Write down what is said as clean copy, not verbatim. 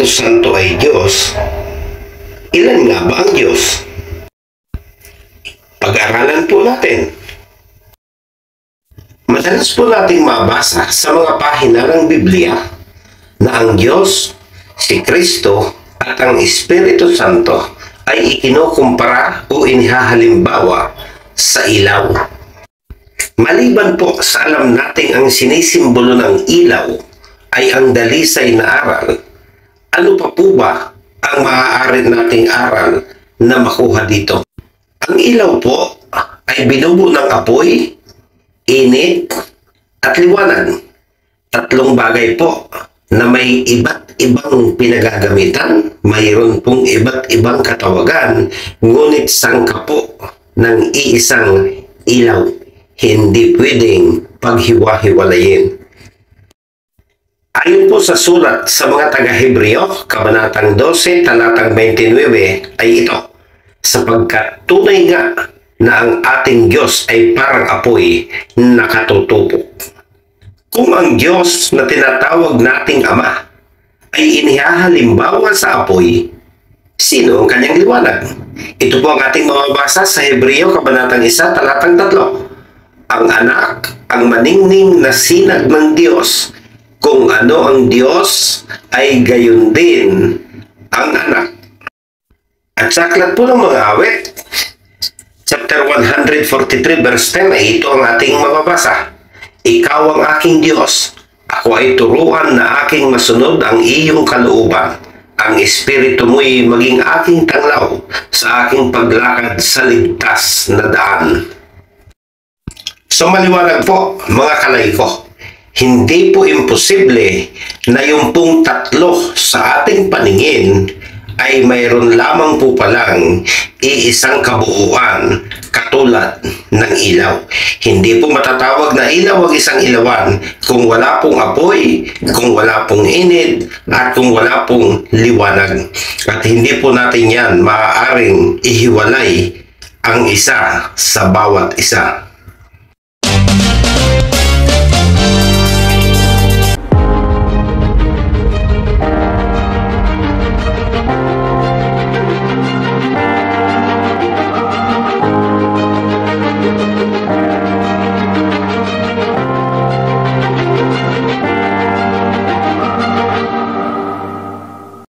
Espiritu Santo ay Diyos, ilan nga ba ang Diyos? Pag-aralan po natin. Madalas po nating mabasa sa mga pahina ng Biblia na ang Diyos, si Kristo at ang Espiritu Santo ay ikinukumpara o inihahalimbawa sa ilaw. Maliban po sa alam nating ang sinisimbolo ng ilaw ay ang dalisay na aral, ano pa po ba ang maaari nating aral na makuha dito? Ang ilaw po ay binubuo ng apoy, init, at liwanag. Tatlong bagay po na may iba't ibang pinagagamitan, mayroon pong iba't ibang katawagan, ngunit sangka po ng iisang ilaw. Hindi pwedeng paghiwa-hiwalayin. Ayon po sa sulat sa mga taga-Hebreo, Kabanatang 12, Talatang 29, ay ito, sapagkat tunay nga na ang ating Diyos ay parang apoy na katutubok. Kung ang Diyos na tinatawag nating Ama ay inihahalimbawa sa apoy, sino ang kanyang liwanag? Ito po ang ating mababasa sa Hebreo, Kabanatang 1, Talatang 3. Ang anak, ang maningning na sinag ng Diyos. Kung ano ang Diyos, ay gayon din ang anak. At sa aklat po ng mga awit, chapter 143 verse 10, ay ito ang ating mababasa. Ikaw ang aking Diyos, ako ay turuan na aking masunod ang iyong kalooban. Ang espiritu mo'y maging aking tanglaw sa aking paglakad sa ligtas na daan. So maliwanag po, mga kalay ko, hindi po imposible na yung pong tatlo sa ating paningin ay mayroon lamang po palang iisang kabuuan katulad ng ilaw. Hindi po matatawag na ilaw ang isang ilawan kung wala pong apoy, kung wala pong init, at kung wala pong liwanag. At hindi po natin yan maaaring ihiwalay ang isa sa bawat isa.